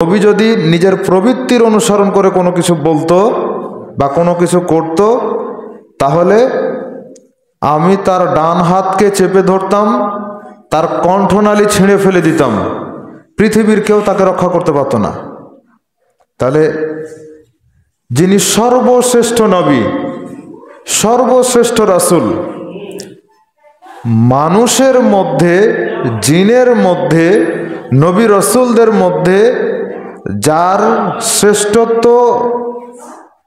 নবী যদি নিজের প্রবৃত্তির অনুসরণ করে কোনো কিছু বলতো বা কোনো কিছু করত, তাহলে আমি তার ডান হাতকে চেপে ধরতাম, তার কণ্ঠনালী ছিঁড়ে ফেলে দিতাম, পৃথিবীর কেউ তাকে রক্ষা করতে পারত না। তাহলে যিনি সর্বশ্রেষ্ঠ নবী, সর্বশ্রেষ্ঠ রাসূল, মানুষের মধ্যে, জিনের মধ্যে, নবী রাসূলদের মধ্যে যার শ্রেষ্ঠত্ব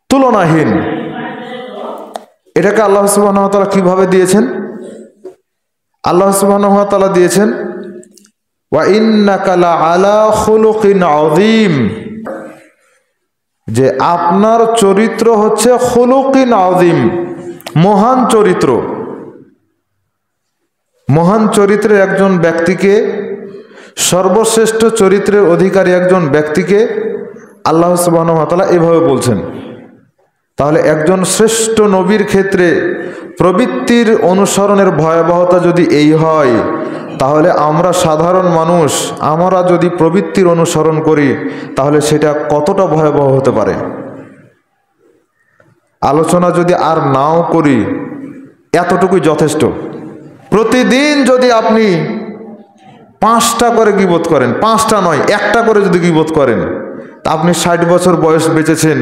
তুলনাহীন, এটাকে আল্লাহ সুবহানাহু ওয়া তাআলা কিভাবে দিয়েছেন? আল্লাহ সুবহানাহু ওয়া তাআলা দিয়েছেন ওয়া ইন্নাকা লাআলা খুলুকিন আযীম, যে আপনার চরিত্র হচ্ছে খুলুকিন আযীম, মহান চরিত্র। মহান চরিত্রের একজন ব্যক্তিকে, সর্বশ্রেষ্ঠ চরিত্রের অধিকারী একজন ব্যক্তিকে আল্লাহ সুবহানাহু ওয়া তাআলা এভাবে বলছেন। তাহলে একজন শ্রেষ্ঠ নবীর ক্ষেত্রে প্রবৃত্তির অনুসরণের ভয়াবহতা যদি এই হয়, তাহলে আমরা সাধারণ মানুষ, আমরা যদি প্রবৃত্তির অনুসরণ করি তাহলে সেটা কতটা ভয়াবহ হতে পারে। আলোচনা যদি আর নাও করি, এতটুকুই যথেষ্ট। প্রতিদিন যদি আপনি 5টা করে গীবত করেন, 5টা নয় 1টা করে যদি গীবত করেন, আপনি 60 বছর বয়স বেঁচেছেন,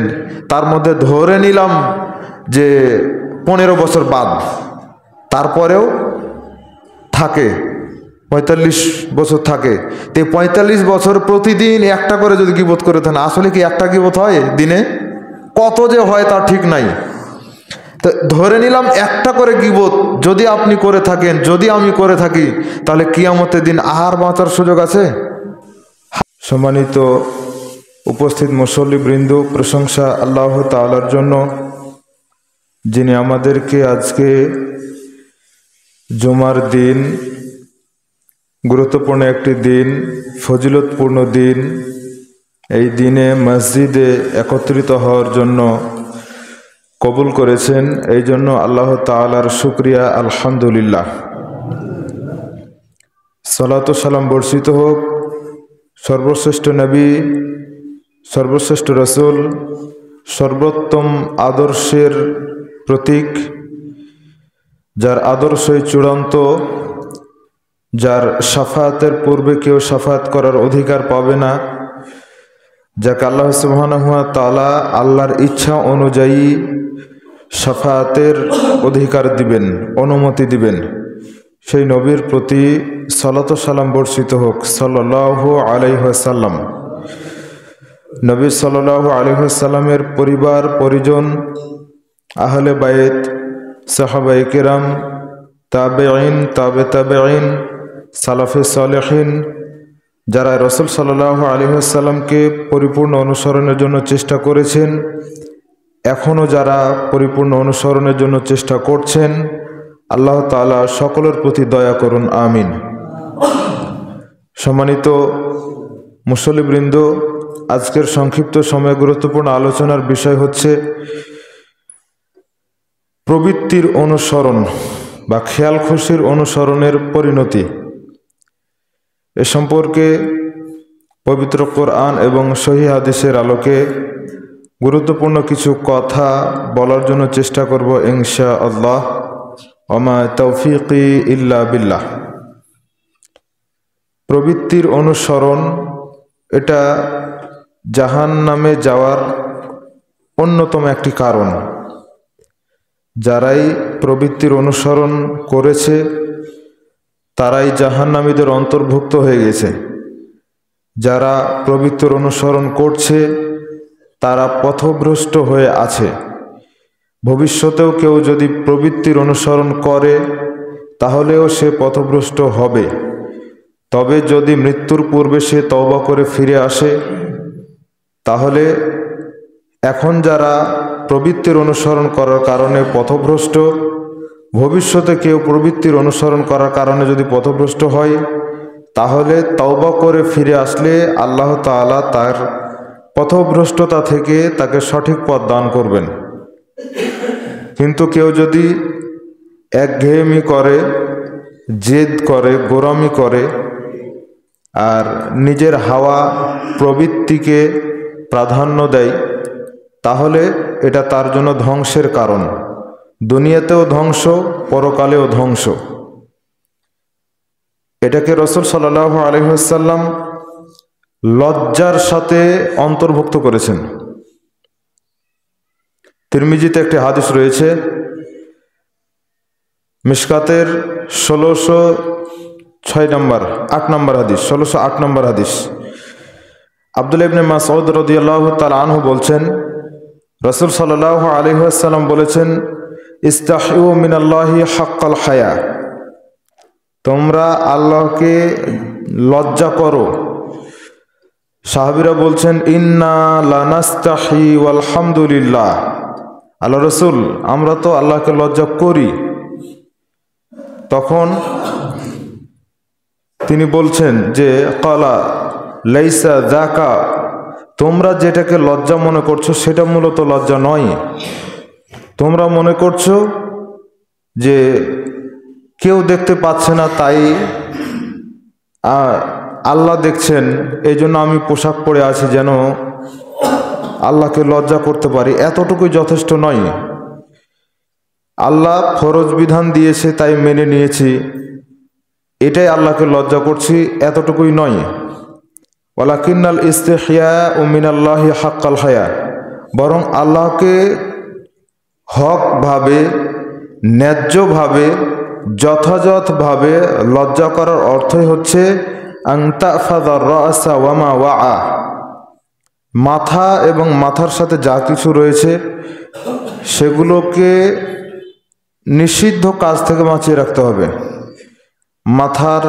তার মধ্যে ধরে নিলাম যে 15 বছর বাদ, তারপরেও থাকে 45 বছর থাকে। তো 45 বছর প্রতিদিন 1টা করে যদি গীবত করে থাকেন, আসলে কি 1টা গীবত হয় দিনে? কত যে হয় তার ঠিক নাই। তো ধরে নিলাম 1টা করে গীবত যদি আপনি করে থাকেন, যদি আমি করে থাকি, তাহলে কিয়ামতের দিন আর বাঁচার সুযোগ আছে? সম্মানিত উপস্থিত মুসল্লিবৃন্দ, প্রশংসা আল্লাহ তাআলার জন্য, যিনি আমাদেরকে আজকে জুমার দিন, গুরুত্বপূর্ণ একটি দিন, ফজিলতপূর্ণ দিন, এই দিনে মসজিদে একত্রিত হওয়ার জন্য কবুল করেছেন। এই জন্য আল্লাহ তাআলার শুকরিয়া, আলহামদুলিল্লাহ। সালাত ও সালাম বর্ষিত হোক সর্বশ্রেষ্ঠ নবী, সর্বশ্রেষ্ঠ রাসূল, সর্বোত্তম আদর্শের প্রতীক, যার আদর্শই চূড়ান্ত, যার শাফায়াতের পূর্বে কেউ শাফায়াত করার অধিকার পাবে না, যাকে আল্লাহ সুবহানাহু ওয়া তাআলা আল্লাহর ইচ্ছা অনুযায়ী শাফায়াতের অধিকার দিবেন, অনুমতি দিবেন, সেই নবীর প্রতি সালাত ও সালাম বর্ষিত হোক সাল্লাল্লাহু আলাইহি ওয়াসাল্লাম। নবী সাল্লাল্লাহু আলাইহি ওয়াসাল্লামের পরিবার পরিজন, আহলে বাইত, সাহাবায়ে কেরাম, তাবেঈন, তাবে তাবেঈন, সালাফে সালেহিন, যারা রাসূল সাল্লাল্লাহু আলাইহি ওয়াসাল্লামকে পরিপূর্ণ অনুসরণের জন্য চেষ্টা করেছেন, এখনও যারা পরিপূর্ণ অনুসরণের জন্য চেষ্টা করছেন, আল্লাহ তাআলা সকলের প্রতি দয়া করুন, আমিন। সম্মানিত মুসল্লিবৃন্দ, আজকের সংক্ষিপ্ত সময়ে গুরুত্বপূর্ণ আলোচনার বিষয় হচ্ছে প্রবৃত্তির অনুসরণ বা খেয়াল খুশির অনুসরণের পরিণতি। এ সম্পর্কে পবিত্র কোরআন এবং সহিহ হাদিসের আলোকে গুরুত্বপূর্ণ কিছু কথা বলার জন্য চেষ্টা করব ইনশাআল্লাহ। ওমা তৌফিকি ইল্লা বিল্লাহ। প্রবৃত্তির অনুসরণ, এটা জাহান্নামে যাওয়ার অন্যতম একটি কারণ। যারাই প্রবৃত্তির অনুসরণ করেছে তারাই জাহান্নামীদের অন্তর্ভুক্ত হয়ে গেছে। যারা প্রবৃত্তির অনুসরণ করছে তারা পথভ্রষ্ট হয়ে আছে। ভবিষ্যতেও কেউ যদি প্রবৃত্তির অনুসরণ করে তাহলেও সে পথভ্রষ্ট হবে। তবে যদি মৃত্যুর পূর্বে সে তওবা করে ফিরে আসে, তাহলে এখন যারা প্রবৃত্তির অনুসরণ করার কারণে পথভ্রষ্ট, ভবিষ্যতে কেউ প্রবৃত্তির অনুসরণ করার কারণে যদি পথভ্রষ্ট হয়, তাহলে তওবা করে ফিরে আসলে আল্লাহ তাআলা তার পথভ্রষ্টতা থেকে তাকে সঠিক পথ দান করবেন। কিন্তু কেউ যদি একঘেয়েমি করে, জেদ করে, গোরামি করে, আর নিজের হাওয়া প্রবৃত্তিকে প্রাধান্য দেয়, তাহলে এটা তার জন্য ধ্বংসের কারণ, দুনিয়াতেও ধ্বংস, পরকালেও ধ্বংস। এটাকে রাসূল সাল্লাল্লাহু আলাইহি ওয়াসাল্লাম লজ্জার সাথে অন্তর্ভুক্ত করেছেন। তিরমিজিতে একটি হাদিস রয়েছে, মিশকাতের 1606 নম্বর 8 নম্বর হাদিস, 1608 নম্বর হাদিস। আব্দুল্লাহ ইবনে মাসউদ রাদিয়াল্লাহু তাআলা আনহু বলছেন, রাসূল সাল্লাল্লাহু আলাইহি ওয়াসাল্লাম বলেছেন, ইস্তাহিউ মিনাল্লাহি হাক্কাল হায়া, তোমরা আল্লাহকে লজ্জা করো। সাহাবীরা বলছেন, ইন্না লানাস্তাহি ওয়াল হামদুলিল্লাহ, আল্লাহ রাসূল আমরা তো আল্লাহকে লজ্জা করি। তখন তিনি বলছেন যে ক্বালা লাইসা যাকা, তোমরা যেটাকে লজ্জা মনে করছো সেটা মূলত লজ্জা নয়। তোমরা মনে করছো যে কেউ দেখতে পাচ্ছে না, তাই আল্লাহ দেখছেন, এই জন্য আমি পোশাক পরে আছি যেন আল্লাহকে লজ্জা করতে পারি, এতটুকুই যথেষ্ট নয়। আল্লাহ ফরজ বিধান দিয়েছে তাই মেনে নিয়েছি, এটাই আল্লাহকে লজ্জা করছি, এতটুকুই নয়। ওয়ালাকিন্নাল ইস্তিহইয়াউ মিনাল্লাহি হাক্কাল হায়া, বরং আল্লাহকে হকভাবে, ন্যায্যভাবে, যথাযথভাবে লজ্জা করার অর্থই হচ্ছে আন তাহফাযার রাসা ওয়া মা ওয়াআ, মাথা এবং মাথার সাথে যা কিছু রয়েছে সেগুলোকে নিষিদ্ধ কাজ থেকে বাঁচিয়ে রাখতে হবে। মাথার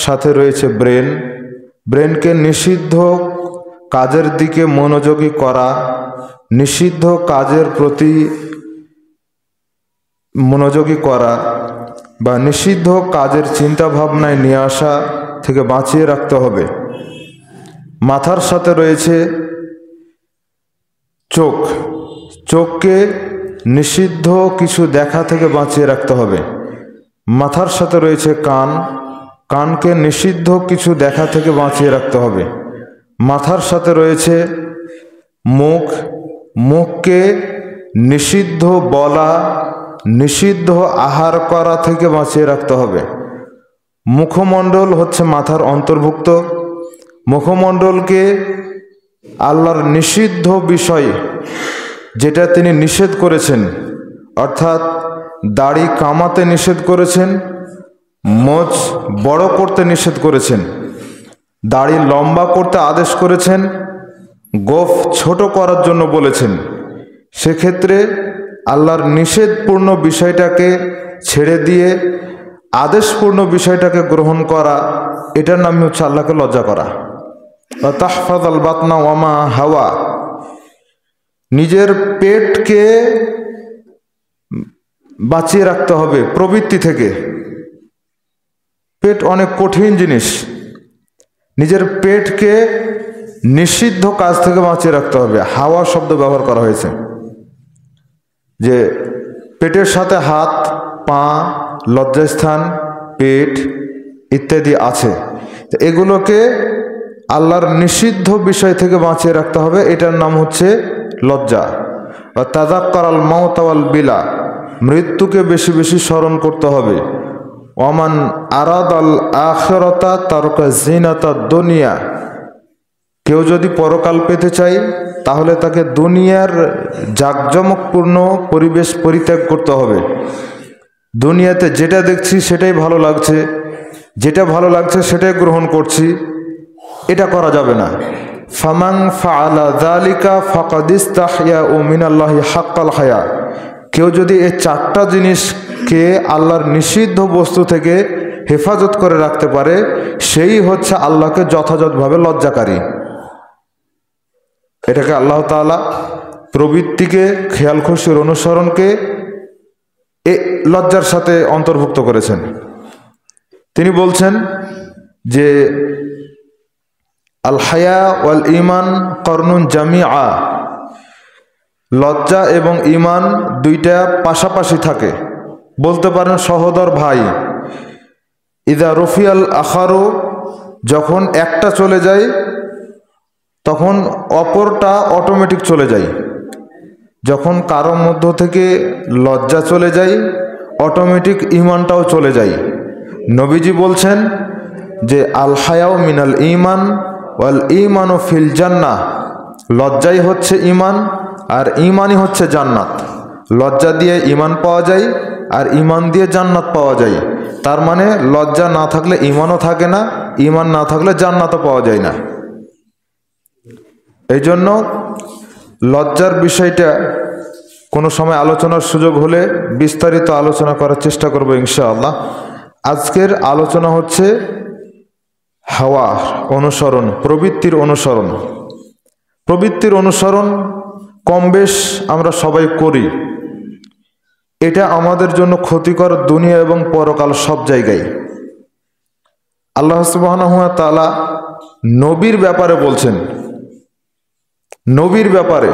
সাথে রয়েছে ব্রেন, ব্রেনকে নিষিদ্ধ কাজের দিকে মনোযোগী করা, নিষিদ্ধ কাজের প্রতি মনোযোগী করা বা নিষিদ্ধ কাজের চিন্তা ভাবনায় নিয়ে আসা থেকে বাঁচিয়ে রাখতে হবে। মাথার সাথে রয়েছে চোখ, চোখকে নিষিদ্ধ কিছু দেখা থেকে বাঁচিয়ে রাখতে হবে। মাথার সাথে রয়েছে কান, কানকে নিষিদ্ধ কিছু দেখা থেকে বাঁচিয়ে রাখতে হবে। মাথার সাথে রয়েছে মুখ, মুখকে নিষিদ্ধ বলা, নিষিদ্ধ আহার করা থেকে বাঁচিয়ে রাখতে হবে। মুখমণ্ডল হচ্ছে মাথার অন্তর্ভুক্ত, মুখমণ্ডলকে আল্লাহর নিষিদ্ধ বিষয় যেটা তিনি নিষেধ করেছেন, অর্থাৎ দাড়ি কামাতে নিষেধ করেছেন, মোচ বড় করতে নিষেধ করেছেন, দাড়ি লম্বা করতে আদেশ করেছেন, গোঁফ ছোট করার জন্য বলেছেন। সেক্ষেত্রে আল্লাহর নিষেধপূর্ণ বিষয়টাকে ছেড়ে দিয়ে আদেশপূর্ণ বিষয়টাকে গ্রহণ করা, এটার নামই হচ্ছে আল্লাহকে লজ্জা করা। তাহফাযাল বাতনা ওয়া মা হাওয়া, নিজের পেটকে বাঁচিয়ে রাখতে হবে প্রবৃত্তি থেকে। পেট অনেক কঠিন জিনিস, নিজের পেটকে নিষিদ্ধ কাজ থেকে বাঁচিয়ে রাখতে হবে। হাওয়া শব্দ ব্যবহার করা হয়েছে, যে পেটের সাথে হাত, পা, লজ্জাস্থান, পেট ইত্যাদি আছে, তো এগুলোকে আল্লাহর নিষিদ্ধ বিষয় থেকে বাঁচিয়ে রাখতে হবে, এটার নাম হচ্ছে লজ্জা। বা তাযাক্কারাল মাউত ওয়াল বিলা, মৃত্যুকে বেশি বেশি স্মরণ করতে হবে। ওয়ামান আরাদাল আখিরাতা তারকা জিনাতাদ দুনিয়া, কেউ যদি পরকাল পেতে চায় তাহলে তাকে দুনিয়ার জাঁকজমকপূর্ণ পরিবেশ পরিত্যাগ করতে হবে। দুনিয়াতে যেটা দেখছি সেটাই ভালো লাগছে, যেটা ভালো লাগছে সেটাই গ্রহণ করছি, এটা করা যাবে না। ফামান ফাআলা যালিকা ফাকাদ ইস্তাহইয়াউ মিনাল্লাহি হাক্কাল হায়া, কেউ যদি এই চারটা জিনিসকে আল্লাহর নিষিদ্ধ বস্তু থেকে হেফাজত করে রাখতে পারে, সেই হচ্ছে আল্লাহকে যথাযথভাবে লজ্জাকারী। এটাকে আল্লাহ তাআলা প্রবৃত্তিকে, খেয়াল খুশির অনুসরণকে এ লজ্জার সাথে অন্তর্ভুক্ত করেছেন। তিনি বলছেন যে আল হায়া ওয়াল ঈমান করনুন জামিআ, লজ্জা এবং ঈমান দুইটা পাশাপাশি থাকে, বলতে পারেন সহোদর ভাই। ইদা রফিয়াল আখারু যখন একটা চলে যায় তখন অপরটা অটোমেটিক চলে যায়। যখন কারো মধ্য থেকে লজ্জা চলে যায় অটোমেটিক ঈমানটাও চলে যায়। নবীজি বলছেন যে আল হায়াউ মিনাল ঈমান ওয়াল ঈমানু ফিল জান্নাহ, লজ্জাই হচ্ছে ঈমান আর ঈমানই হচ্ছে জান্নাত। লজ্জা দিয়ে ঈমান পাওয়া যায় আর ঈমান দিয়ে জান্নাত পাওয়া যায়। তার মানে লজ্জা না থাকলে ঈমানও থাকে না, ঈমান না থাকলে জান্নাতও পাওয়া যায় না। এই জন্য লজ্জার বিষয়টা কোনো সময় আলোচনার সুযোগ হলে বিস্তারিত আলোচনা করার চেষ্টা করব ইনশাআল্লাহ। আজকের আলোচনা হচ্ছে হাওয়া অনুসরণ, প্রবৃত্তির অনুসরণ। প্রবৃত্তির অনুসরণ কম বেশ আমরা সবাই করি। এটা আমাদের জন্য ক্ষতিকর দুনিয়া এবং পরকাল সব জায়গায়। আল্লাহ সুবহানাহু ওয়া তাআলা নবীর ব্যাপারে বলছেন, নবীর ব্যাপারে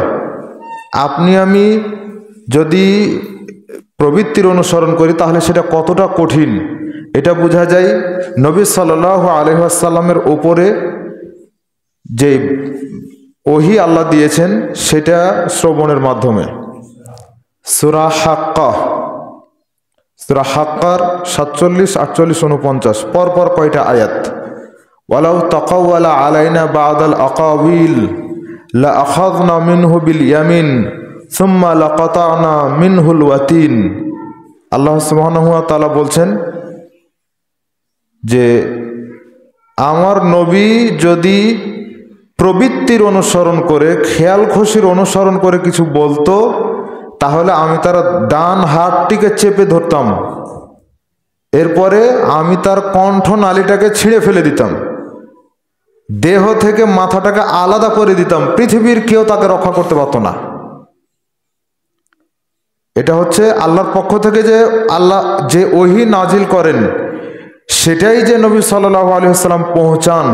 আপনি আমি যদি প্রবৃত্তির অনুসরণ করি তাহলে সেটা কতটা কঠিন এটা বোঝা যায় নবী সাল্লাল্লাহু আলাইহি ওয়াসাল্লামের উপরে যে ওহী আল্লাহ দিয়েছেন সেটা শ্রবণের মাধ্যমে। সূরা হাক্কাহ, সূরা হাক্কার 47, 48, 49 পরপর কয়টা আয়াত। ওয়ালাউ তাকাওয়ালা আলাইনা বা'দাল আকাবিল লা আখাযনা মিনহু বিল ইয়ামিন সুম্মা লাকাতা'না মিনহুল ওয়াতিন। আল্লাহ সুবহানাহু ওয়া তাআলা বলছেন যে আমার নবী যদি প্রবৃত্তির অনুসরণ করে, খেয়াল খুশির অনুসরণ করে কিছু বলতো তাহলে আমি তার ডান হাতটিকে চেপে ধরতাম, এরপরে আমি তার কণ্ঠনালীটাকে ছিঁড়ে ফেলে দিতাম, দেহ থেকে মাথাটাকে আলাদা করে দিতাম, পৃথিবীর কেউ তাকে রক্ষা করতে পারত না। এটা হচ্ছে আল্লাহর পক্ষ থেকে যে আল্লাহ যে ওহী নাজিল করেন সেটাই যে নবী সাল্লাল্লাহু আলাইহি ওয়াসাল্লাম পৌঁছান।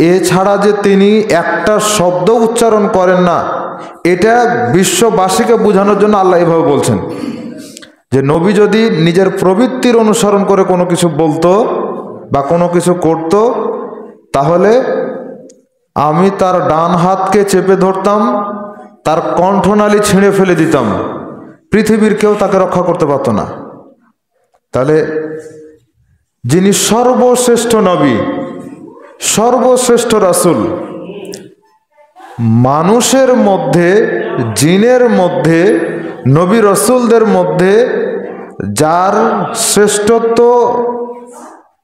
এছাড়া যে তিনি একটা শব্দ উচ্চারণ করেন না, এটা বিশ্ববাসীকে বোঝানোর জন্য আল্লাহ এভাবে বলছেন যে নবী যদি নিজের প্রবৃত্তির অনুসরণ করে কোনো কিছু বলতো বা কোনো কিছু করত তাহলে আমি তার ডান হাতকে চেপে ধরতাম, তার কণ্ঠনালী ছিঁড়ে ফেলে দিতাম, পৃথিবীর কেউ তাকে রক্ষা করতে পারত না। তাহলে যিনি সর্বশ্রেষ্ঠ নবী, সর্বশ্রেষ্ঠ রাসূল, মানুষের মধ্যে, জিনের মধ্যে, নবী রাসূলদের মধ্যে যার শ্রেষ্ঠত্ব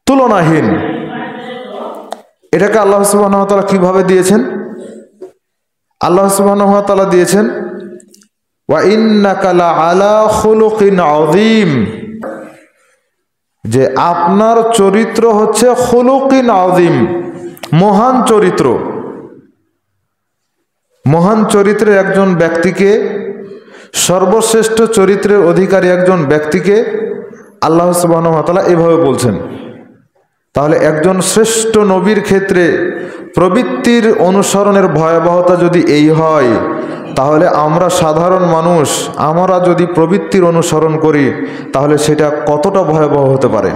তুলনাহীন, এটাকে আল্লাহ সুবহানাহু ওয়া তাআলা কিভাবে দিয়েছেন? আল্লাহ সুবহানাহু ওয়া তাআলা দিয়েছেন ওয়া ইন্নাকা লাআলা খুলুকিন আযীম, যে আপনার চরিত্র হচ্ছে খুলুকিন আযীম, মহান চরিত্র। মহান চরিত্রের একজন ব্যক্তিকে, সর্বশ্রেষ্ঠ চরিত্রের অধিকারী একজন ব্যক্তিকে আল্লাহ সুবহানাহু ওয়া তাআলা এভাবে বলছেন। তাহলে একজন শ্রেষ্ঠ নবীর ক্ষেত্রে প্রবৃত্তির অনুসরণের ভয়াবহতা যদি এই হয়, তাহলে আমরা সাধারণ মানুষ আমরা যদি প্রবৃত্তির অনুসরণ করি তাহলে সেটা কতটা ভয়াবহ হতে পারে।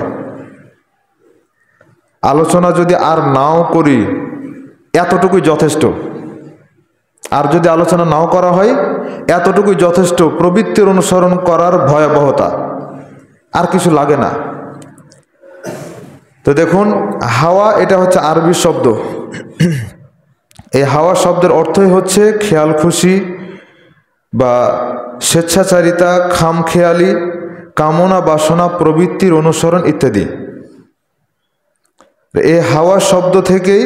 আলোচনা যদি আর নাও করি এতটুকুই যথেষ্ট, আর যদি আলোচনা নাও করা হয় এতটুকুই যথেষ্ট প্রবৃত্তির অনুসরণ করার ভয়াবহতা, আর কিছু লাগে না। তো দেখুন, হাওয়া এটা হচ্ছে আরবি শব্দ। এই হাওয়া শব্দের অর্থই হচ্ছে খেয়াল খুশি বা স্বেচ্ছাচারিতা, খামখেয়ালি, কামনা বাসনা, প্রবৃত্তির অনুসরণ ইত্যাদি। এই হাওয়া শব্দ থেকেই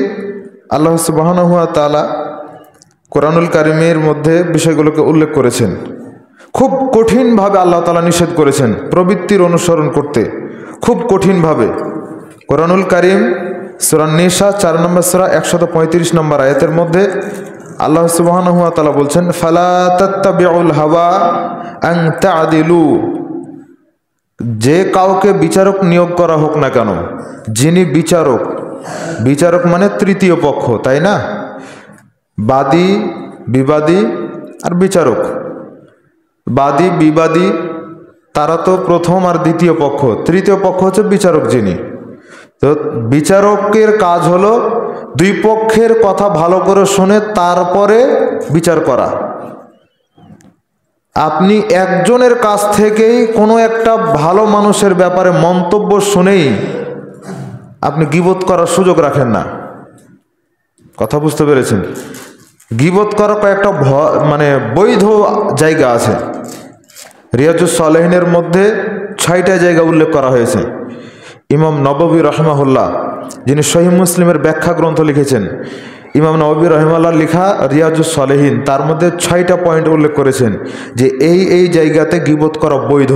আল্লাহ সুবহানাহু ওয়া তাআলা কোরআনুল কারীমের মধ্যে বিষয়গুলোকে উল্লেখ করেছেন। খুব কঠিনভাবে আল্লাহ তাআলা নিষেধ করেছেন প্রবৃত্তির অনুসরণ করতে, খুব কঠিনভাবে। কোরআনুল কারীম সূরা নিসা 4 নম্বর সূরা 135 নম্বর আয়াতের মধ্যে আল্লাহ সুবহানাহু ওয়া তাআলা বলছেন ফালা তাত্তাবিউল হাওয়া আন তা'দিলু, যে কাউকে বিচারক নিয়োগ করা হোক না কেন, যিনি বিচারক, বিচারক মানে তৃতীয় পক্ষ, তাই না? বাদী, বিবাদী আর বিচারক। বাদী বিবাদী তারা তো প্রথম আর দ্বিতীয় পক্ষ, তৃতীয় পক্ষ হচ্ছে বিচারক যিনি। তো বিচারকের কাজ হলো দুই পক্ষের কথা ভালো করে শুনে তারপরে বিচার করা। আপনি একজনের কাছ থেকেই কোনো একটা ভালো মানুষের ব্যাপারে মন্তব্য শুনেই আপনি গীবত করার সুযোগ রাখেন না। কথা বুঝতে পেরেছেন? গীবত করার কয়েকটা বৈধ জায়গা আছে। রিয়াজুস সালেহিনের মধ্যে 6টা জায়গা উল্লেখ করা হয়েছে। ইমাম নববী রহমাহুল্লাহ, যিনি সহিহ মুসলিমের ব্যাখ্যা গ্রন্থ লিখেছেন, ইমাম নববী রহমাহুল্লাহ লিখা রিয়াজুস সালেহিন, তার মধ্যে 6টা পয়েন্ট উল্লেখ করেছেন যে এই জায়গাতে গীবত করা বৈধ।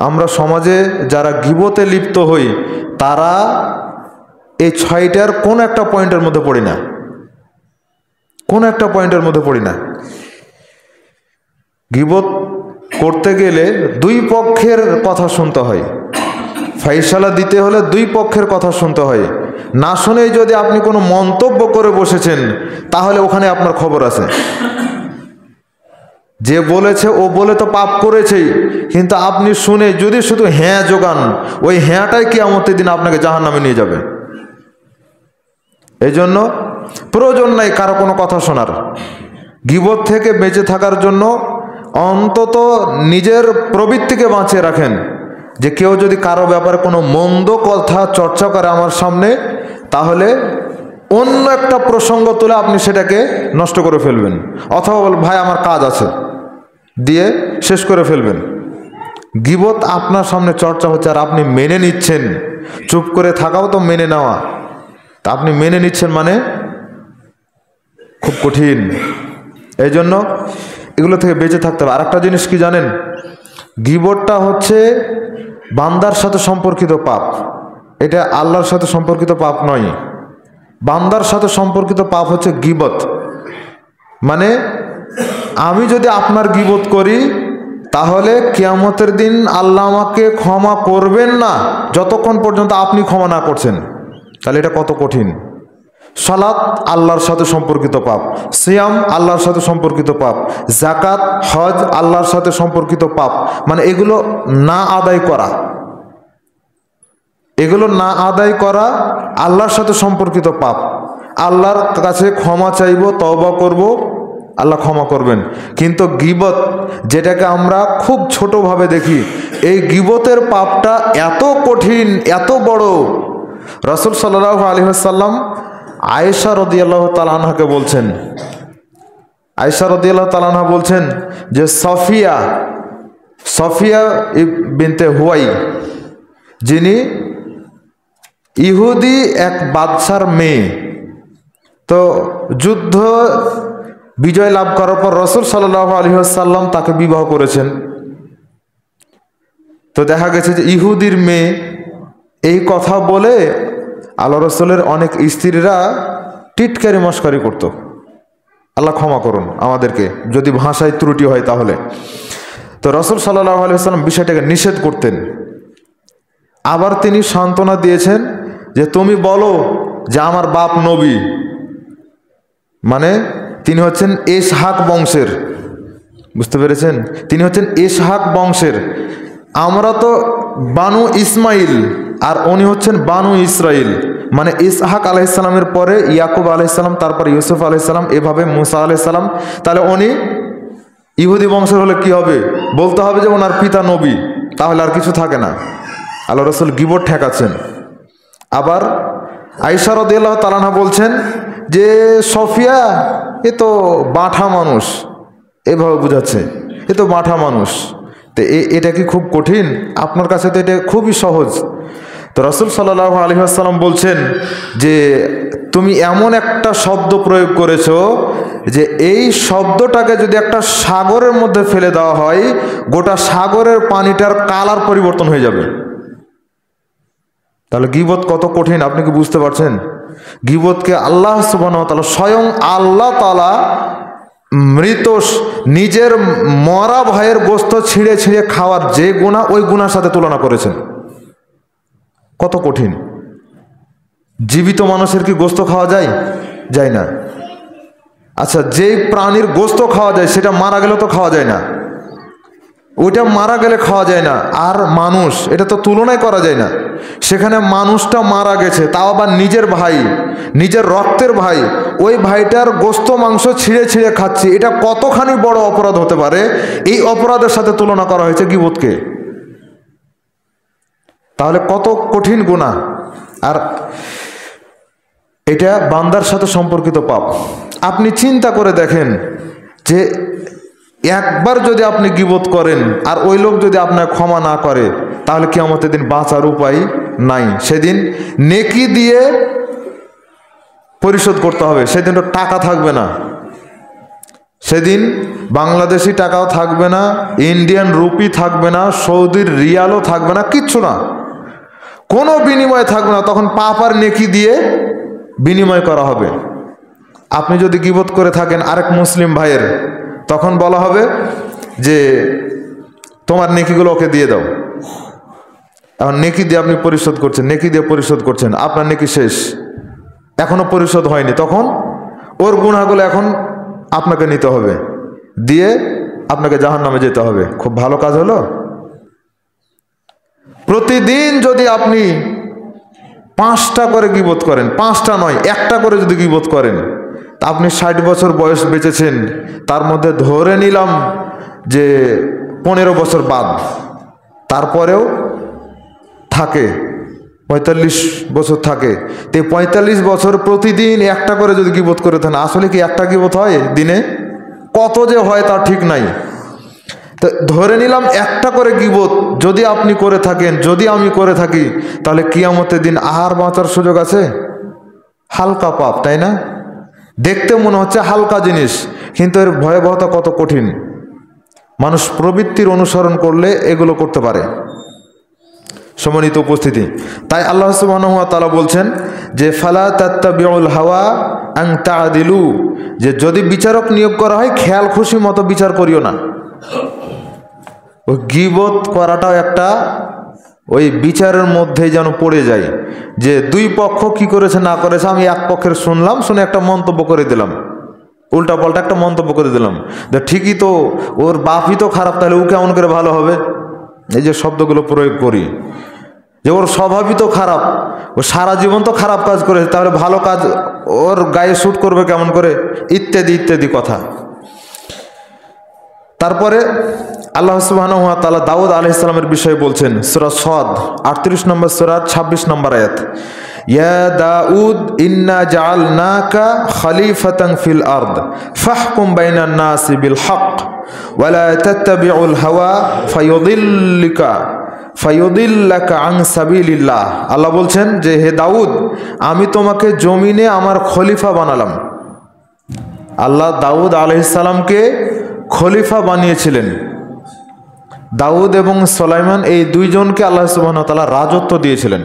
আমরা সমাজে যারা গীবতে লিপ্ত হই তারা এই 6টার কোন একটা পয়েন্টের মধ্যে পড়ি না, কোন একটা পয়েন্টের মধ্যে পড়ি না। গীবত করতে গেলে দুই পক্ষের কথা শুনতে হয়, ফাইসালা দিতে হলে দুই পক্ষের কথা শুনতে হয়। না শুনেই যদি আপনি কোনো মন্তব্য করে বসেছেন তাহলে ওখানে আপনার খবর আছে। যে বলেছে ও বলে তো পাপ করেছেই, কিন্তু আপনি শুনে যদি শুধু হ্যাঁ যোগান, ওই হ্যাঁটাই কিয়ামতের দিন আপনাকে জাহান্নামে নিয়ে যাবে। এই জন্য প্রয়োজন নাই কারো কোনো কথা শোনার। গীবত থেকে বেঁচে থাকার জন্য অন্তত নিজের প্রবৃত্তিকে বাঁচিয়ে রাখেন, যে কেউ যদি কারো ব্যাপারে কোনো মন্দ কথা চর্চা করে আমার সামনে, তাহলে অন্য একটা প্রসঙ্গ তুলে আপনি সেটাকে নষ্ট করে ফেলবেন, অথবা বল ভাই আমার কাজ আছে দিয়ে শেষ করে ফেলবেন। গীবত আপনার সামনে চর্চা হচ্ছে আর আপনি মেনে নিচ্ছেন। চুপ করে থাকাও তো মেনে নেওয়া, তা আপনি মেনে নিচ্ছেন মানে খুব কঠিন। এই জন্য এগুলো থেকে বেঁচে থাকতে হবে। আরেকটা জিনিস কি জানেন? গীবতটা হচ্ছে বান্দার সাথে সম্পর্কিত পাপ, এটা আল্লাহর সাথে সম্পর্কিত পাপ নয়। বান্দার সাথে সম্পর্কিত পাপ হচ্ছে গীবত। মানে আমি যদি আপনার গীবত করি তাহলে কিয়ামতের দিন আল্লাহ আমাকে ক্ষমা করবেন না যতক্ষণ পর্যন্ত আপনি ক্ষমা না করছেন। তাহলে এটা কত কঠিন। সালাত আল্লাহর সাথে সম্পর্কিত পাপ, সিয়াম আল্লাহর সাথে সম্পর্কিত পাপ, জাকাত হজ আল্লাহর সাথে সম্পর্কিত পাপ। মানে এগুলো না আদায় করা, এগুলো না আদায় করা আল্লাহর সাথে সম্পর্কিত পাপ। আল্লাহর কাছে ক্ষমা চাইব, তওবা করব, আল্লাহ ক্ষমা করবেন। কিন্তু গীবত, যেটাকে আমরা খুব ছোটভাবে দেখি, এই গীবতের পাপটা এত কঠিন, এত বড়। রাসূল সাল্লাল্লাহু আলাইহি ওয়াসাল্লাম আয়েশা রাদিয়াল্লাহু তাআলা আনহাকে বলছেন, আয়েশা রাদিয়াল্লাহু তাআলা আনহা বলছেন যে সফিয়া বিনতে হুয়াই, যিনি ইহুদি এক বাদশার মেয়ে, তো যুদ্ধ বিজয় লাভ করার পর রাসূল সাল্লাল্লাহু আলাইহি ওয়াসাল্লাম তাকে বিবাহ করেছেন। তো দেখা গেছে যে ইহুদির মেয়ে, এই কথা বলে আল্লাহ রাসূলের অনেক স্ত্রীরা টিটকারি মশকারি করত। আল্লাহ ক্ষমা করুন আমাদেরকে যদি ভাষায় ত্রুটি হয় তাহলে। তো রাসূল সাল্লাল্লাহু আলাইহি ওয়াসাল্লাম বিষয়টাকে নিষেধ করতেন। আবার তিনি সান্ত্বনা দিয়েছেন যে তুমি বলো যে আমার বাপ নবী, মানে তিনি হচ্ছেন ইসহাক বংশের, বুঝতে পেরেছেন? তিনি হচ্ছেন ইসহাক বংশের। আমরা তো বানু ইসমাইল আর উনি হচ্ছেন বানু ইসরাইল। মানে ইসহাক আলাইহিসসালামের পরে ইয়াকুব আলাইহিসসালাম, তারপর ইউসুফ আলাইহিসসালাম, এভাবে মুসা আলাইহিসসালাম। তাহলে উনি ইহুদি বংশের হলে কি হবে? বলতে হবে যে ওনার পিতা নবী, তাহলে আর কিছু থাকে না। আল্লাহ রাসূল গীবত ঠেকাচ্ছেন। আবার আয়েশা রাদিয়াল্লাহু তাআলা আনহা বলছেন যে সফিয়া এ তো বাঁঠা মানুষ, এভাবে বুঝাচ্ছে এ তো বাঁঠা মানুষ। তো এটা কি খুব কঠিন? আপনার কাছে তো এটা খুবই সহজ। তো রাসূল সাল্লাল্লাহু আলাইহি ওয়াসাল্লাম বলছেন যে তুমি এমন একটা শব্দ প্রয়োগ করেছো যে এই শব্দটাকে যদি একটা সাগরের মধ্যে ফেলে দেওয়া হয়, গোটা সাগরের পানিটার কালার পরিবর্তন হয়ে যাবে। তাহলে গীবত কত কঠিন আপনি কি বুঝতে পারছেন? গীবতকে আল্লাহ সুবহানাহু ওয়া তাআলা, স্বয়ং আল্লাহ তাআলা মৃত নিজের মরা ভাইয়ের গোশত ছিঁড়ে ছিঁড়ে খাওয়ার যে গুনাহ, ওই গুনার সাথে তুলনা করেছেন। কত কঠিন। জীবিত মানুষের কি গোশত খাওয়া যায়? যায় না। আচ্ছা, যেই প্রাণীর গোশত খাওয়া যায় সেটা মারা গেলে তো খাওয়া যায় না। ওইটা মারা গেলে খাওয়া যায় না। আর মানুষ, এটা তো তুলনায় করা যায় না। সেখানে মানুষটা মারা গেছে, তাও আবার নিজের ভাই, নিজের রক্তের ভাই, ওই ভাইটার গোস্ত মাংস ছিঁড়ে ছিঁড়ে খাচ্ছি, এটা কতখানি বড় অপরাধ হতে পারে? এই অপরাধের সাথে তুলনা করা হয়েছে গীবতকে। তাহলে কত কঠিন গুনাহ। আর এটা বান্দার সাথে সম্পর্কিত পাপ। আপনি চিন্তা করে দেখেন যে একবার যদি আপনি গীবত করেন আর ওই লোক যদি আপনার ক্ষমা না করে, তাহলে কিয়ামতের দিন বাঁচার উপায় নাই। সেদিন নেকি দিয়ে পরিশোধ করতে হবে। সেদিন তো টাকা থাকবে না, সেদিন বাংলাদেশি টাকাও থাকবে না, ইন্ডিয়ান রুপি থাকবে না, সৌদির রিয়ালও থাকবে না, কিচ্ছু না, কোনো বিনিময় থাকবে না। তখন পাপ আর নেকি দিয়ে বিনিময় করা হবে। আপনি যদি গীবত করে থাকেন আরেক মুসলিম ভাইয়ের, তখন বলা হবে যে তোমার নেকিগুলো ওকে দিয়ে দাও। এখন নেকি দিয়ে আপনি পরিশোধ করছেন, নেকি দিয়ে পরিশোধ করছেন, আপনার নেকি শেষ, এখনো পরিশোধ হয়নি। তখন ওর গুনাহগুলো এখন আপনাকে নিতে হবে, দিয়ে আপনাকে জাহান্নামে যেতে হবে। খুব ভালো কাজ হলো। প্রতিদিন যদি আপনি 5টা করে গীবত করেন, 5টা নয়, 1টা করে যদি গীবত করেন, তা আপনি 60 বছর বয়স বেঁচেছেন, তার মধ্যে ধরে নিলাম যে 15 বছর বাদ, তারপরেও থাকে 45 বছর থাকে। তো 45 বছর প্রতিদিন 1টা করে যদি গীবত করে থাকেন, আসলে কি 1টা গীবত হয় দিনে? কত যে হয় তার ঠিক নাই। তো ধরে নিলাম 1টা করে গীবত যদি আপনি করে থাকেন, যদি আমি করে থাকি, তাহলে কিয়ামতের দিন আর বাঁচার সুযোগ আছে? হালকা পাপ, তাই না? দেখতে মনে হচ্ছে হালকা জিনিস, কিন্তু এর ভয়াবহতা কত কঠিন। মানুষ প্রবৃত্তির অনুসরণ করলে এগুলো করতে পারে। সম্মানিত উপস্থিতি, তাই আল্লাহ সুবহানাহু ওয়া তাআলা বলছেন যে ফালা তাত্তাবিউল হাওয়া আন তা'দিলু, যে যদি বিচারক নিয়োগ করা হয় খেয়াল খুশি মতো বিচার করিও না। ওই গীবত করাটাও একটা ওই বিচারের মধ্যেই যেন পড়ে যায়, যে দুই পক্ষ কি করেছে না করেছে আমি এক পক্ষের শুনলাম, শুনে একটা মন্তব্য করে দিলাম, উল্টা পাল্টা একটা মন্তব্য করে দিলাম। ঠিকই তো, ওর বাপই তো খারাপ, তাহলে ও কেমন করে ভালো হবে? এই যে শব্দগুলো প্রয়োগ করি, যে ওর স্বভাবই তো খারাপ, ও সারা জীবন তো খারাপ কাজ করেছে, তাহলে ভালো কাজ ওর গায়ে শ্যুট করবে কেমন করে, ইত্যাদি ইত্যাদি কথা। তারপরে আল্লাহ সুবহানাহু ওয়া তাআলা দাউদ আলাইহিস সালামের বিষয়ে বলছেন, সূরা সদ 38 নম্বর সূরা 26 নম্বর আয়াত, ইয়া দাউদ ইন্না জাআলনাকা খলিফাতান ফিল আরদ ফাহকুম বাইনান নাসি বিল হক ওয়া লা তাত্তাবিউল হাওয়া ফায়ুদিল্লাকা আন সাবিলিল্লাহ। আল্লাহ বলছেন যে হে দাউদ, আমি তোমাকে জমিনে আমার খলিফা বানালাম। আল্লাহ দাউদ আলাইহিস সালামকে খলিফা বানিয়েছিলেন। দাউদ এবং সুলাইমান এই দুইজনকে আল্লাহ সুবহানাহু ওয়া তাআলা রাজত্ব দিয়েছিলেন।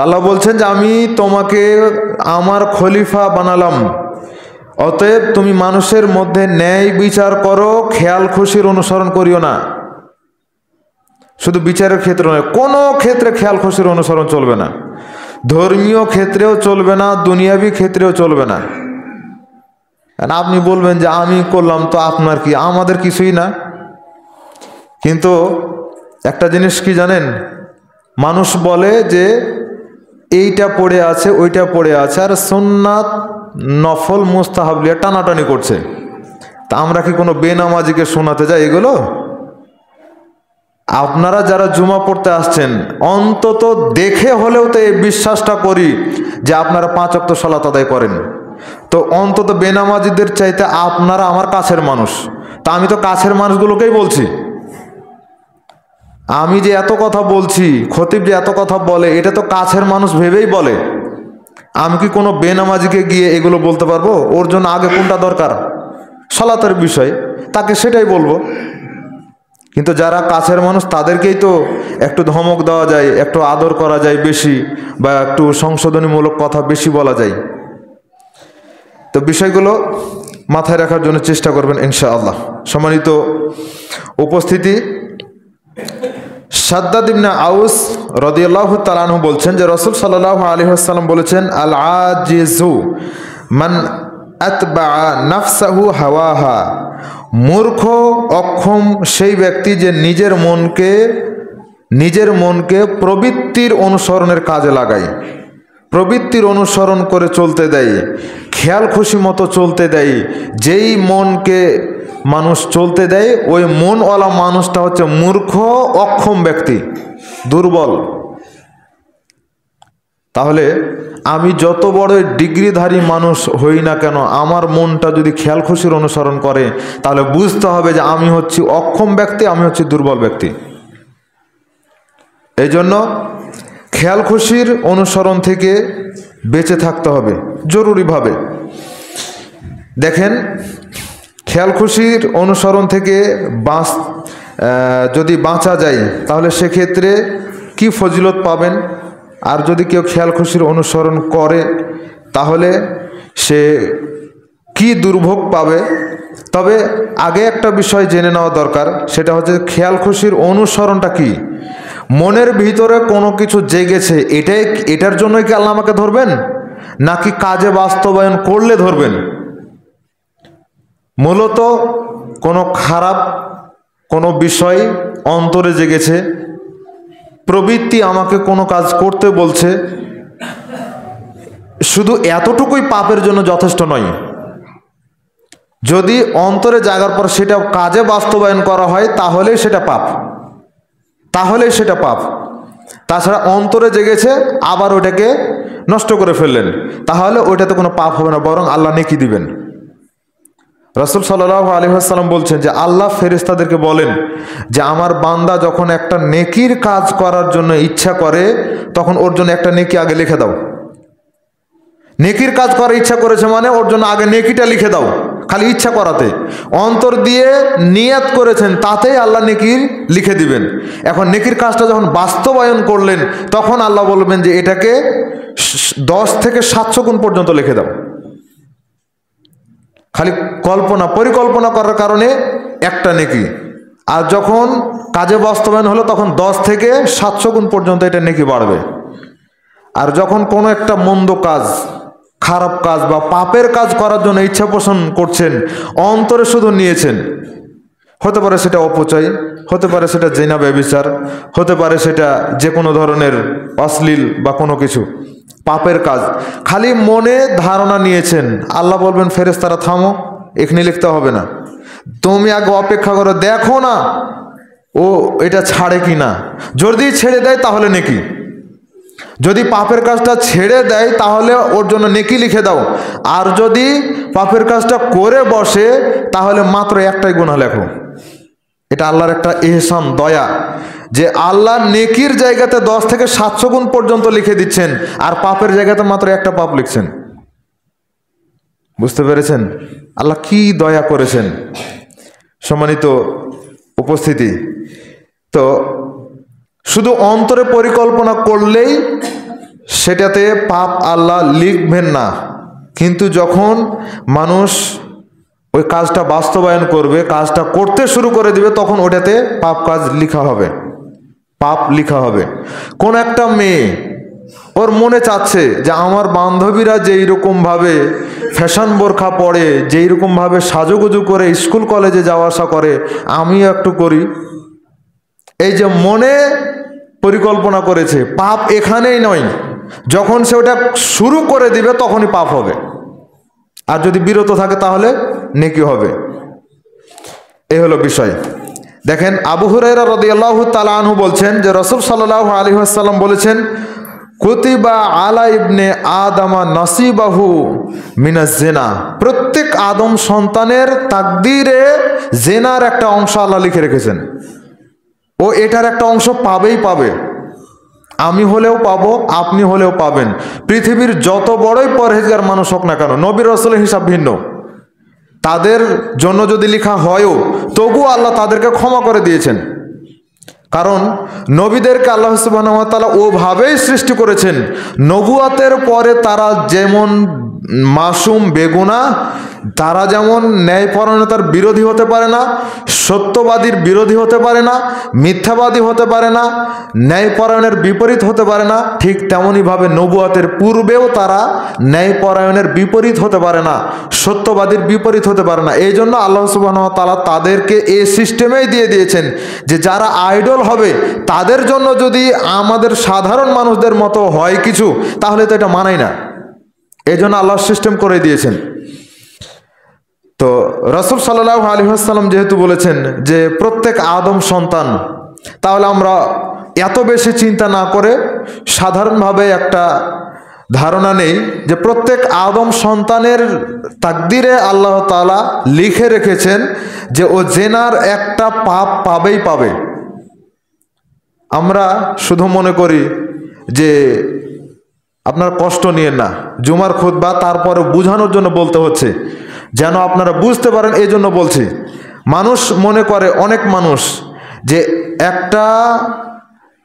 আল্লাহ বলছেন যে আমি তোমাকে আমার খলিফা বানালাম, অতএব তুমি মানুষের মধ্যে ন্যায় বিচার করো, খেয়াল খুশির অনুসরণ করিও না। শুধু বিচারের ক্ষেত্রে নয়, কোনো ক্ষেত্রে খেয়াল খুশির অনুসরণ চলবে না। ধর্মীয় ক্ষেত্রেও চলবে না, দুনিয়াবি ক্ষেত্রেও চলবে না। আপনি বলবেন যে আমি করলাম তো আপনার কি, আমাদের কিছুই না। কিন্তু একটা জিনিস কি জানেন, মানুষ বলে যে এইটা পড়ে আছে ওইটা পড়ে আছে, আর সুন্নাত নফল মুস্তাহাব লিয়ে টানাটানি করছে। তা আমরা কি কোনো বেনামাজিকে শোনাতে যাই এগুলো? আপনারা যারা জুমা পড়তে আসছেন, অন্তত দেখে হলেও তো এই বিশ্বাসটা করি যে আপনারা 5 ওয়াক্ত সালাত আদায় করেন। তো অন্তত বেনামাজিদের চাইতে আপনারা আমার কাছের মানুষ। তা আমি তো কাছের মানুষগুলোকেই বলছি। আমি যে এত কথা বলছি, খতিব যে এত কথা বলে, এটা তো কাছের মানুষ ভেবেই বলে। আমি কি কোনো বেনামাজিকে গিয়ে এগুলো বলতে পারবো? ওর জন্য আগে কোনটা দরকার, সালাতের বিষয়, তাকে সেটাই বলবো। কিন্তু যারা কাছের মানুষ তাদেরকেই তো একটু ধমক দেওয়া যায়, একটু আদর করা যায় বেশি, বা একটু সংশোধনীমূলক কথা বেশি বলা যায়। তো বিষয়গুলো মাথায় রাখার জন্য চেষ্টা করবেন ইনশাআল্লাহ। সম্মানিত উপস্থিতি, শাদ্দাদ ইবনে আউস রাদিয়াল্লাহু তাআলা আনহু বলছেন যে রাসূল সাল্লাল্লাহু আলাইহি ওয়াসাল্লাম বলেছেন, আল আজিজু মান আতবা নাফসাহু হাওয়াহা, মূর্খ অক্ষম সেই ব্যক্তি যে নিজের মনকে প্রবৃত্তির অনুসরণের কাজে লাগায়, প্রবৃত্তির অনুসরণ করে চলতে দেয়, খেয়াল খুশি মতো চলতে দেয়। যেই মনকে মানুষ চলতে দেয় ওই মনওয়ালা মানুষটা হচ্ছে মূর্খ অক্ষম ব্যক্তি, দুর্বল। তাহলে আমি যত বড় ডিগ্রিধারী মানুষ হই না কেন, আমার মনটা যদি খেয়াল খুশির অনুসরণ করে তাহলে বুঝতে হবে যে আমি হচ্ছি অক্ষম ব্যক্তি, আমি হচ্ছি দুর্বল ব্যক্তি। এই জন্য খেয়াল খুশির অনুসরণ থেকে বেঁচে থাকতে হবে জরুরিভাবে। দেখেন, খেয়াল খুশির অনুসরণ থেকে যদি বাঁচা যায় তাহলে সেক্ষেত্রে কি ফজিলত পাবেন, আর যদি কেউ খেয়াল খুশির অনুসরণ করে তাহলে সে কি দুর্ভোগ পাবে। তবে আগে একটা বিষয় জেনে নেওয়া দরকার, সেটা হচ্ছে খেয়াল খুশির অনুসরণটা কি। মনের ভিতরে কোনো কিছু জেগেছে, এটার জন্যই কি আল্লাহ আমাকে ধরবেন, নাকি কাজে বাস্তবায়ন করলে ধরবেন? মূলত কোনো খারাপ কোনো বিষয় অন্তরে জেগেছে, প্রবৃত্তি আমাকে কোনো কাজ করতে বলছে, শুধু এতটুকুই পাপের জন্য যথেষ্ট নয়। যদি অন্তরে জাগার পর সেটা কাজে বাস্তবায়ন করা হয় তাহলেই সেটা পাপ, তাহলেই সেটা পাপ। তাছাড়া অন্তরে জেগেছে আবার ওটাকে নষ্ট করে ফেললেন, তাহলে ওইটাতে কোনো পাপ হবে না, বরং আল্লাহ নেকি দিবেন। রাসূল সাল্লাল্লাহু আলাইহি ওয়াসাল্লাম বলছেন যে আল্লাহ ফেরেশতাদেরকে বলেন যে আমার বান্দা যখন একটা নেকির কাজ করার জন্য ইচ্ছা করে তখন ওর জন্য একটা নেকি আগে লিখে দাও। নেকির কাজ করার ইচ্ছা করেছে মানে ওর জন্য আগে নেকিটা লিখে দাও, খালি ইচ্ছা করাতে। অন্তর দিয়ে নিয়াত করেছেন তাতেই আল্লাহ নেকির লিখে দিবেন। এখন নেকির কাজটা যখন বাস্তবায়ন করলেন তখন আল্লাহ বলবেন যে এটাকে 10 থেকে 700 গুণ পর্যন্ত লিখে দাও। খালি পরিকল্পনা করার কারণে একটা নেকি, আর যখন কাজে বাস্তবায়ন হলো তখন 10 থেকে 700 গুণ পর্যন্ত এটা নেকি বাড়বে। আর যখন কোনো একটা মন্দ কাজ, খারাপ কাজ বা পাপের কাজ করার জন্য ইচ্ছা পোষণ করছেন, অন্তরে শুধু নিয়েছেন, হতে পারে সেটা অপচয়, হতে পারে সেটা জিনা ব্যভিচার, হতে পারে সেটা যে কোনো ধরনের অশ্লীল বা কোনো কিছু পাপের কাজ, খালি মনে ধারণা নিয়েছেন, আল্লাহ বলবেন ফেরেশতারা থামো, এখানে লিখতে হবে না, তুমি আগে অপেক্ষা করো, দেখো না ও এটা ছাড়ে কি না। যদি ছেড়ে দেয় তাহলে নেকি, যদি পাপের কাজটা ছেড়ে দেয় তাহলে ওর জন্য নেকি লিখে দাও, আর যদি পাপের কাজটা করে বসে তাহলে মাত্র একটাই গুনাহ লেখো। এটা আল্লাহর একটা ইহসান, দয়া, যে আল্লাহ নেকির জায়গাতে 10 থেকে 700 গুণ পর্যন্ত লিখে দিচ্ছেন আর পাপের জায়গাতে মাত্র একটা পাপ লিখছেন। বুঝতে পেরেছেন আল্লাহ কি দয়া করেছেন? সম্মানিত উপস্থিতি, তো শুধু অন্তরে পরিকল্পনা করলেই সেটাতে পাপ আল্লাহ লিখবেন না, কিন্তু যখন মানুষ ওই কাজটা বাস্তবায়ন করবে, কাজটা করতে শুরু করে দিবে, তখন ওটাতে পাপ কাজ লিখা হবে, পাপ লিখা হবে। কোন একটা মেয়ে ওর মনে চাচ্ছে যে আমার বান্ধবীরা যেই রকমভাবে ফ্যাশন বোরখা পরে, যেই রকমভাবে সাজুগুজু করে স্কুল কলেজে যাওয়া আসা করে, আমিও একটু করি। এই যে মনে পরিকল্পনা করেছে, পাপ এখানেই নয়, যখন সে ওটা শুরু করে দিবে তখনই পাপ হবে, আর যদি বিরত থাকে তাহলে নেকি হবে। এই হলো বিষয়। দেখেন, আবু হুরায়রা রাদিয়াল্লাহু তাআলা আনহু বলছেন যে রাসূল সাল্লাল্লাহু আলাইহি ওয়াসাল্লাম বলেছেন, কুতিবা আলা ইবনে আদামা নাসিবাহু মিনাজ জিনা, প্রত্যেক আদম সন্তানের তাকদীরে জিনার একটা অংশ আল্লাহ লিখে রেখেছেন। ও এটার একটা অংশ পাবেই পাবে, আমি হলেও পাবো, আপনি হলেও পাবেন। পৃথিবীর যত বড়ই পরহেজগার মানুষ হোক না কেন, নবী রাসূলের হিসাব ভিন্ন, তাদের জন্য যদি লেখা হয়ও তবুও আল্লাহ তাদেরকে ক্ষমা করে দিয়েছেন। কারণ নবীদেরকে আল্লাহ সুবহানাহু ওয়া তাআলা ওভাবেই সৃষ্টি করেছেন, নবুয়াতের পরে তারা যেমন মাসুম বেগুনা, তারা যেমন ন্যায়পরায়ণতার বিরোধী হতে পারে না, সত্যবাদীর বিরোধী হতে পারে না, মিথ্যাবাদী হতে পারে না, ন্যায়পরায়ণের বিপরীত হতে পারে না, ঠিক তেমনইভাবে নবুয়তের পূর্বেও তারা ন্যায়পরায়ণের বিপরীত হতে পারে না, সত্যবাদীর বিপরীত হতে পারে না। এই জন্য আল্লাহ সুবহানাহু ওয়া তাআলা তাদেরকে এই সিস্টেমেই দিয়ে দিয়েছেন যে যারা আইডল হবে তাদের জন্য যদি আমাদের সাধারণ মানুষদের মতো হয় কিছু, তাহলে তো এটা মানাই না। এই জন্য আল্লাহ সিস্টেম করে দিয়েছেন। তো রাসূল সাল্লাল্লাহু আলাইহি ওয়াসাল্লাম যেহেতু বলেছেন যে প্রত্যেক আদম সন্তান, তাহলে আমরা এত বেশি চিন্তা না করে সাধারণভাবে একটা ধারণা নেই যে প্রত্যেক আদম সন্তানের তাকদিরে আল্লাহ তাআলা লিখে রেখেছেন যে ও জেনার একটা পাপ পাবেই পাবে। আমরা শুধু মনে করি যে আপনার কষ্ট নিয়েন না, জুমার খুতবা তারপরে বুঝানোর জন্য বলতে হচ্ছে, যেন আপনারা বুঝতে পারেন এই জন্য বলছি। মানুষ মনে করে, অনেক মানুষ, যে একটা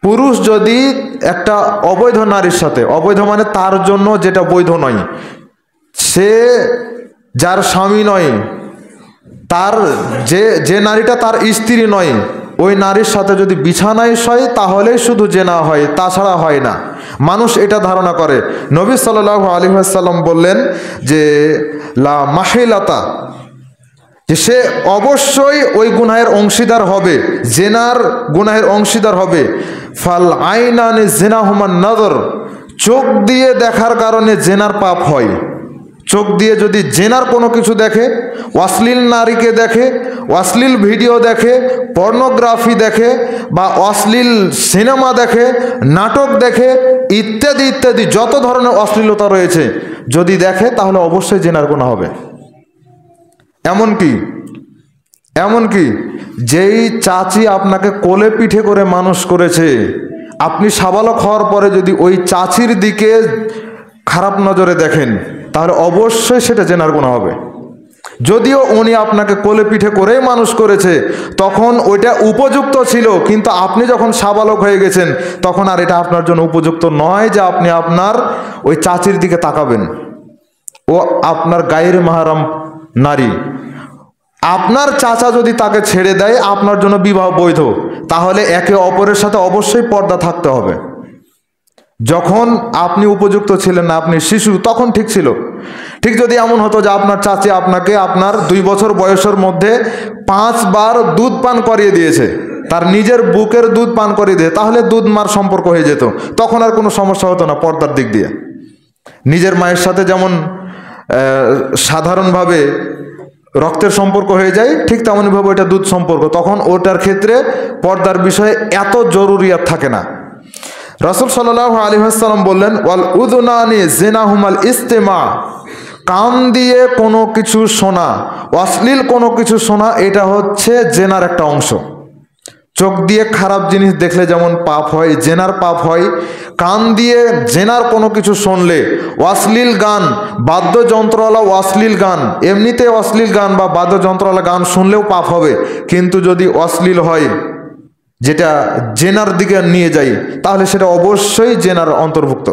পুরুষ যদি একটা অবৈধ নারীর সাথে, অবৈধ মানে তার জন্য যেটা বৈধ নয়, সে যার স্বামী নয়, তার যে নারীটা তার স্ত্রী নয়, ওই নারীর সাথে যদি বিছানায় শয় তাহলেই শুধু জেনা হয়, তাছাড়া হয় না। মানুষ এটা ধারণা করে। নবী সাল্লাল্লাহু আলাইহি ওয়াসাল্লাম বললেন যে লা মাহিলাতা, যে সে অবশ্যই ওই গুনাহের অংশীদার হবে, জেনার গুনাহের অংশীদার হবে। ফাল আইনানি জিনাহুমান নজর, চোখ দিয়ে দেখার কারণে জেনার পাপ হয়। চোখ দিয়ে যদি জেনার কোনো কিছু দেখে, অশ্লীল নারীকে দেখে, অশ্লীল ভিডিও দেখে, পর্নোগ্রাফি দেখে, বা অশ্লীল সিনেমা দেখে, নাটক দেখে, ইত্যাদি ইত্যাদি যত ধরনের অশ্লীলতা রয়েছে যদি দেখে, তাহলে অবশ্যই জেনার গুনাহ হবে। এমনকি যেই চাচি আপনাকে কোলে পিঠে করে মানুষ করেছে, আপনি সাবালক হওয়ার পরে যদি ওই চাচির দিকে খারাপ নজরে দেখেন, তাহলে অবশ্যই সেটা জেনার গুনাহ হবে। যদিও উনি আপনাকে কোলে পিঠে করেই মানুষ করেছে, তখন ওইটা উপযুক্ত ছিল, কিন্তু আপনি যখন সাবালক হয়ে গেছেন তখন আর এটা আপনার জন্য উপযুক্ত নয় যে আপনি আপনার ওই চাচির দিকে তাকাবেন। ও আপনার গায়ের মাহরাম নারী। আপনার চাচা যদি তাকে ছেড়ে দেয়, আপনার জন্য বিবাহ বৈধ, তাহলে একে অপরের সাথে অবশ্যই পর্দা থাকতে হবে। যখন আপনি উপযুক্ত ছিলেন না, আপনি শিশু, তখন ঠিক ছিল। ঠিক যদি এমন হতো যে আপনার চাচি আপনাকে আপনার 2 বছর বয়সের মধ্যে 5 বার দুধ পান করিয়ে দিয়েছে, তার নিজের বুকের দুধ পান করিয়ে দিয়ে, তাহলে দুধ মার সম্পর্ক হয়ে যেত, তখন আর কোনো সমস্যা হতো না পর্দার দিক দিয়ে। নিজের মায়ের সাথে যেমন সাধারণভাবে রক্তের সম্পর্ক হয়ে যায়, ঠিক তেমনইভাবে ওইটা দুধ সম্পর্ক, তখন ওটার ক্ষেত্রে পর্দার বিষয়ে এত জরুরিয়াত থাকে না। রাসূল সাল্লাল্লাহু আলাইহি ওয়াসাল্লাম বললেন ওয়াল উযুনানি জিনাহুমাল ইস্তিমা, কান দিয়ে কোনো কিছু শোনা, অশ্লীল কোনো কিছু শোনা, এটা হচ্ছে জেনার একটা অংশ। চোখ দিয়ে খারাপ জিনিস দেখলে যেমন পাপ হয়, জেনার পাপ হয়। কান দিয়ে জেনার কোনো কিছু শুনলে, অশ্লীল গান, বাদ্যযন্ত্রওয়ালা অশ্লীল গান, এমনিতে অশ্লীল গান বা বাদ্যযন্ত্রওয়ালা গান শুনলেও পাপ হবে, কিন্তু যদি অশ্লীল হয় যেটা জেনার দিকে নিয়ে যায়, তাহলে সেটা অবশ্যই জেনার অন্তর্ভুক্ত,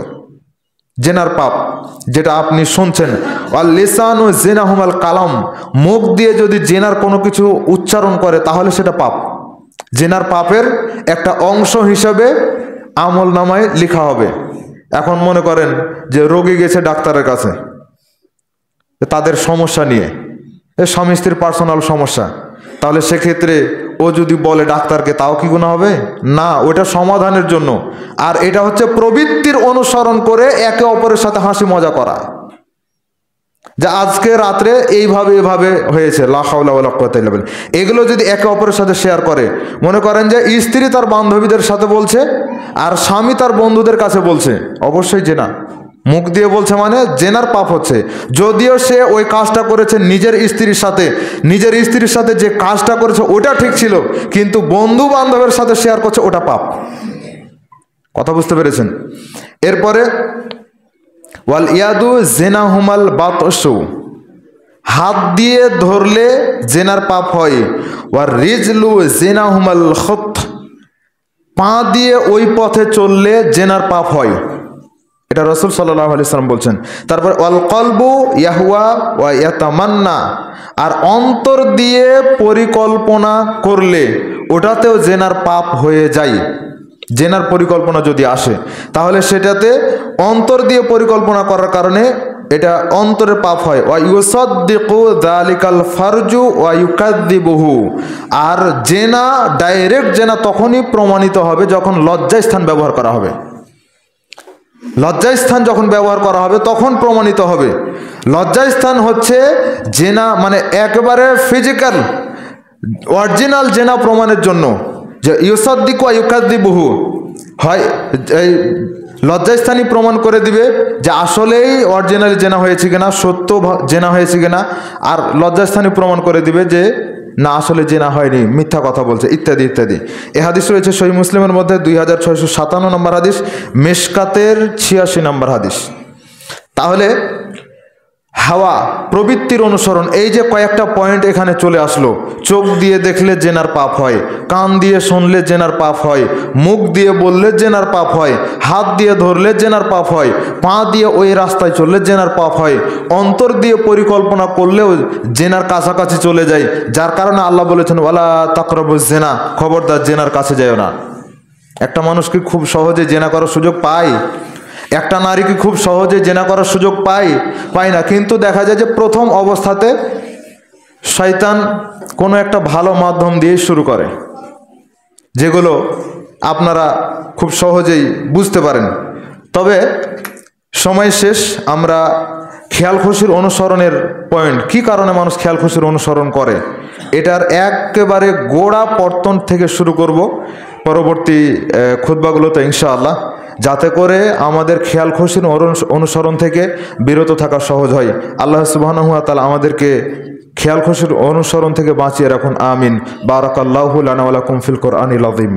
জেনার পাপ যেটা আপনি শুনছেন। আর লিসান ও জিনাহুমাল কালাম, মুখ দিয়ে যদি জেনার কোনো কিছু উচ্চারণ করে তাহলে সেটা পাপ। জেনার পাপের একটা অংশ হিসাবে আমল নামায় লেখা হবে। এখন মনে করেন যে রোগী গেছে ডাক্তারের কাছে তাদের সমস্যা নিয়ে, স্বামী স্ত্রীর পার্সোনাল সমস্যা, তাহলে সেক্ষেত্রে ও যদি বলে ডাক্তারকে, তাও কি গুনাহ হবে? না, ওটা সমাধানের জন্য। আর এটা হচ্ছে প্রবৃত্তির অনুসরণ করে একে অপরের সাথে হাসি মজা করা, যে আজকে রাত্রে এইভাবে হয়েছে, লা হাওলা ওয়ালা কুওয়াতা ইল্লা বিল্লাহ, এগুলো যদি একে অপরের সাথে শেয়ার করে, মনে করেন যে স্ত্রী তার বান্ধবীদের সাথে বলছে আর স্বামী তার বন্ধুদের কাছে বলছে, অবশ্যই জেনা। মুখ দিয়ে বলছে মানে জেনার পাপ হচ্ছে। যদিও সে ওই কাজটা করেছে নিজের স্ত্রীর সাথে যে কাজটা করেছে ওটা ঠিক ছিল, কিন্তু বন্ধু বান্ধবের সাথে শেয়ার করছে, ওটা পাপ। কথা বুঝতে পেরেছেন? এরপরে ওয়াল ইয়াদু জিনাহুমাল বাতশু, হাত দিয়ে ধরলে জেনার পাপ হয়। ওয়ার রিজলু জিনাহুমাল খুত, পা দিয়ে ওই পথে চললে জেনার পাপ হয়। এটা রাসূল সাল্লাল্লাহু আলাইহি সাল্লাম বলছেন। তারপর ওয়াল কলবু ইয়াহওয়া ওয়া ইয়াতামান্না, আর অন্তর দিয়ে পরিকল্পনা করলে ওটাতেও জেনার পাপ হয়ে যায়। জেনার পরিকল্পনা যদি আসে তাহলে সেটাতে অন্তর দিয়ে পরিকল্পনা করার কারণে এটা অন্তরে পাপ হয়। ওয়া ইউসাদ্দিকু যালিকাল ফারজু ওয়া ইউকাযযিবুহু, আর জেনা ডাইরেক্ট জেনা তখনই প্রমাণিত হবে যখন লজ্জাস্থান ব্যবহার করা হবে। লজ্জাস্থান যখন ব্যবহার করা হবে তখন প্রমাণিত হবে। লজ্জাস্থান হচ্ছে জেনা, মানে একেবারে ফিজিক্যাল অরিজিনাল জেনা প্রমাণের জন্য যে ইউসাদ্দিকু ওয়া ইউকাযযিবুহু হয়, এই লজ্জাস্থানই প্রমাণ করে দিবে যে আসলেই অরিজিনাল জেনা হয়েছে কিনা, সত্য জেনা হয়েছে কিনা, আর লজ্জাস্থানই প্রমাণ করে দিবে যে না আসলে জেনা হয়নি, মিথ্যা কথা বলছে, ইত্যাদি ইত্যাদি। এ হাদিস রয়েছে সহিহ মুসলিমের মধ্যে 2657 নম্বর হাদিস, মেশকাতের 86 নম্বর হাদিস। তাহলে হাওয়া প্রবৃত্তির অনুসরণ, এই যে কয়েকটা পয়েন্ট এখানে চলে আসলো, চোখ দিয়ে দেখলে জেনার পাপ হয়, কান দিয়ে শুনলে জেনার পাপ হয়, মুখ দিয়ে বললে জেনার পাপ হয়, হাত দিয়ে ধরলে জেনার পাপ হয়, পা দিয়ে ওই রাস্তায় চললে জেনার পাপ হয়, অন্তর দিয়ে পরিকল্পনা করলেও জেনার কাছাকাছি চলে যায়। যার কারণে আল্লাহ বলেছেন ওয়ালা তাকরাবুজ জেনা, খবরদার জেনার কাছে যাও না। একটা মানুষ কি খুব সহজে জেনা করার সুযোগ পায়? একটা নারী কি খুব সহজে জেনা করার সুযোগ পায় না। কিন্তু দেখা যায় যে প্রথম অবস্থাতে শয়তান কোনো একটা ভালো মাধ্যম দিয়ে শুরু করে, যেগুলো আপনারা খুব সহজেই বুঝতে পারেন। তবে সময় শেষ, আমরা খেয়াল খুশির অনুসরণের পয়েন্ট, কি কারণে মানুষ খেয়াল খুশির অনুসরণ করে, এটার একেবারে গোড়া পর্তন থেকে শুরু করব পরবর্তী খুতবাগুলোতে ইনশাআল্লাহ, যাতে করে আমাদের খেয়াল খুশির অনুসরণ থেকে বিরত থাকা সহজ হয়। আল্লাহ সুবহানাহু ওয়া তাআলা আমাদেরকে খেয়াল খুশির অনুসরণ থেকে বাঁচিয়ে রাখুন, আমিন। বারাকাল্লাহু লানা ওয়া লাকুম ফিল কোরআনিল আযীম।